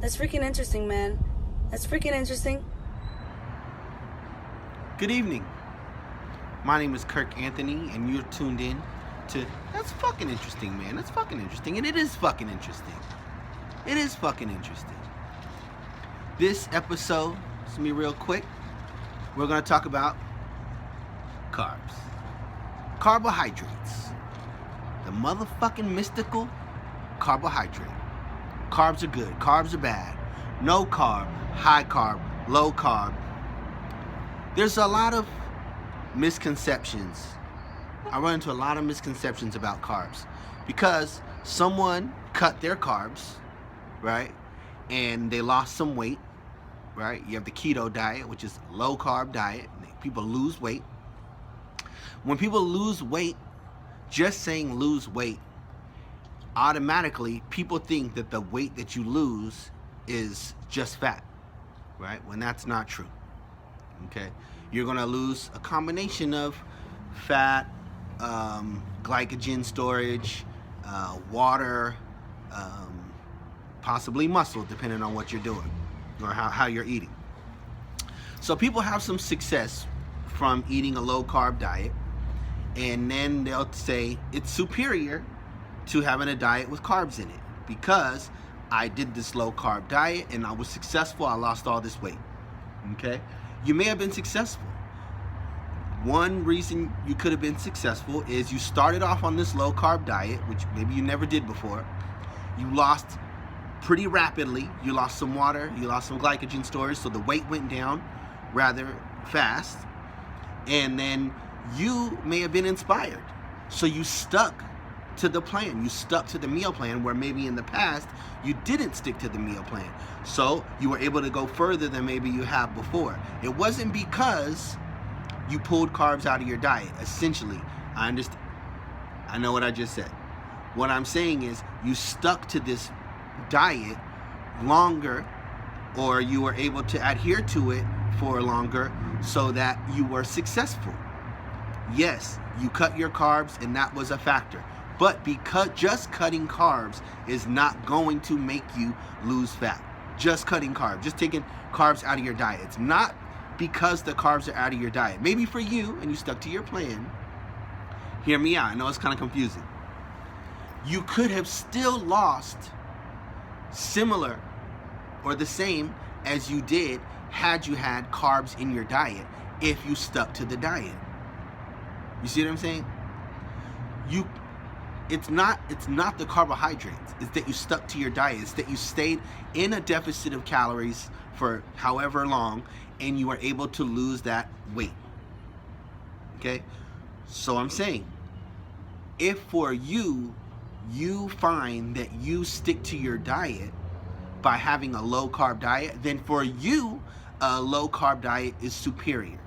That's freaking interesting, man. That's freaking interesting. Good evening. My name is Kirk Anthony, and you're tuned in to That's Fucking Interesting, man. That's fucking interesting, and it is fucking interesting. It is fucking interesting. This episode, it's gonna be real quick. We're gonna talk about carbs, carbohydrates, the motherfucking mystical carbohydrate. Carbs are good, carbs are bad. No carb, high carb, low carb. There's a lot of misconceptions. I run into a lot of misconceptions about carbs because someone cut their carbs, right? And they lost some weight, right? You have the keto diet, which is a low carb diet. People lose weight. When people lose weight, just saying lose weight, automatically people think that the weight that you lose is just fat, right? When that's not true. Okay, you're gonna lose a combination of fat, glycogen storage, water, possibly muscle, depending on what you're doing or how you're eating. So people have some success from eating a low carb diet, and then they'll say it's superior to having a diet with carbs in it because I did this low carb diet and I was successful. I lost all this weight. Okay, you may have been successful. One reason you could have been successful is you started off on this low carb diet, which maybe you never did before. You lost pretty rapidly. You lost some water, you lost some glycogen storage, so the weight went down rather fast. And then you may have been inspired, so you stuck to the plan. You stuck to the meal plan where maybe in the past you didn't stick to the meal plan. So you were able to go further than maybe you have before. It wasn't because you pulled carbs out of your diet. Essentially, I understand. I know what I just said. What I'm saying is you stuck to this diet longer, or you were able to adhere to it for longer so that you were successful. Yes, you cut your carbs and that was a factor. But because just cutting carbs is not going to make you lose fat. Just cutting carbs, just taking carbs out of your diet. It's not because the carbs are out of your diet. Maybe for you and you stuck to your plan. Hear me out. I know it's kind of confusing. You could have still lost similar or the same as you did had you had carbs in your diet if you stuck to the diet. You see what I'm saying? It's not the carbohydrates. It's that you stuck to your diet. It's that you stayed in a deficit of calories for however long and you were able to lose that weight. Okay? So I'm saying, if for you find that you stick to your diet by having a low carb diet, then for you, a low carb diet is superior.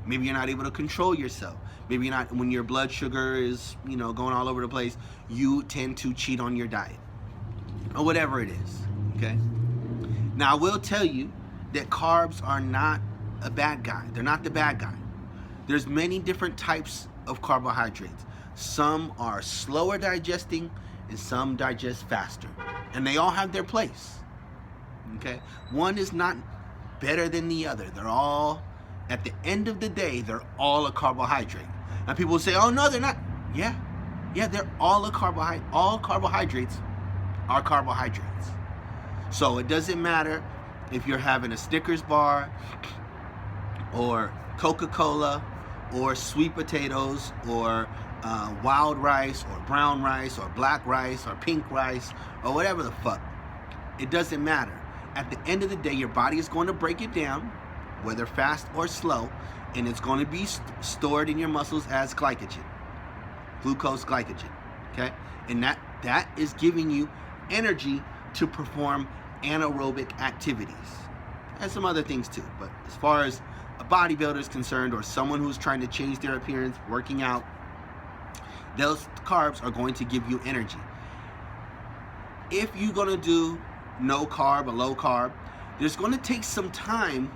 Maybe you're not able to control yourself. Maybe you're not, when your blood sugar is, going all over the place, you tend to cheat on your diet. Or whatever it is, okay? Now, I will tell you that carbs are not a bad guy. They're not the bad guy. There's many different types of carbohydrates. Some are slower digesting and some digest faster. And they all have their place, okay? One is not better than the other. They're all, at the end of the day, they're all a carbohydrate. Now people will say, oh no, they're not. Yeah, they're all a carbohydrate. All carbohydrates are carbohydrates. So it doesn't matter if you're having a Snickers bar or Coca-Cola or sweet potatoes or wild rice or brown rice or black rice or pink rice or whatever the fuck. It doesn't matter. At the end of the day, your body is going to break it down, whether fast or slow, and it's going to be stored in your muscles as glycogen, glucose glycogen, okay? And that is giving you energy to perform anaerobic activities. And some other things too, but as far as a bodybuilder is concerned or someone who's trying to change their appearance, working out, those carbs are going to give you energy. If you're going to do no carb or low carb, there's going to take some time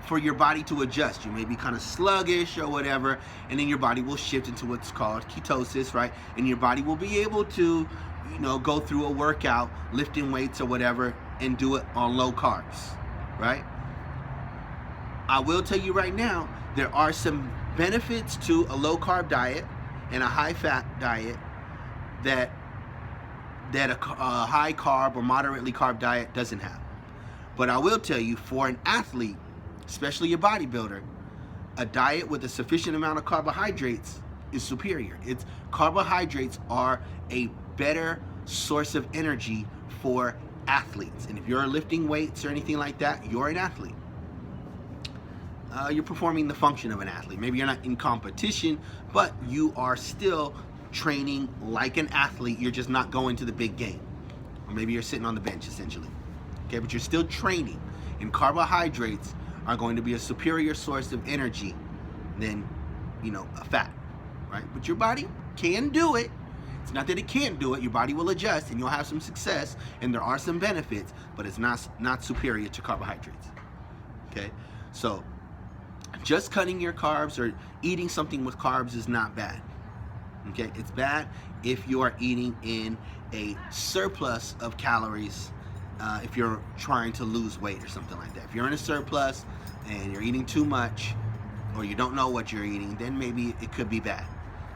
for your body to adjust. You may be kind of sluggish or whatever, and then your body will shift into what's called ketosis, right? And your body will be able to go through a workout, lifting weights or whatever, and do it on low carbs, right? I will tell you right now, there are some benefits to a low carb diet and a high fat diet that a high carb or moderately carb diet doesn't have. But I will tell you, for an athlete, especially a bodybuilder, a diet with a sufficient amount of carbohydrates is superior. Carbohydrates are a better source of energy for athletes. And if you're lifting weights or anything like that, you're an athlete. You're performing the function of an athlete. Maybe you're not in competition, but you are still training like an athlete. You're just not going to the big game. Or maybe you're sitting on the bench, essentially. Okay, but you're still training. And carbohydrates are going to be a superior source of energy than, a fat, right? But your body can do it. It's not that it can't do it. Your body will adjust and you'll have some success, and there are some benefits, but it's not superior to carbohydrates. Okay? So just cutting your carbs or eating something with carbs is not bad. Okay? It's bad if you are eating in a surplus of calories, if you're trying to lose weight or something like that. If you're in a surplus and you're eating too much, or you don't know what you're eating, then maybe it could be bad.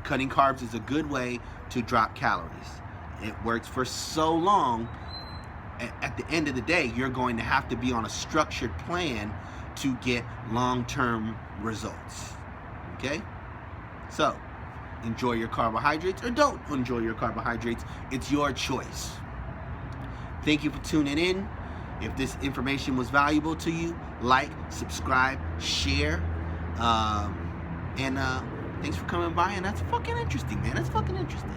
Cutting carbs is a good way to drop calories. It works for so long. At the end of the day, you're going to have to be on a structured plan to get long-term results. Okay? So, enjoy your carbohydrates or don't enjoy your carbohydrates. It's your choice. Thank you for tuning in. If this information was valuable to you, like, subscribe, share, and thanks for coming by. And that's fucking interesting, man. That's fucking interesting.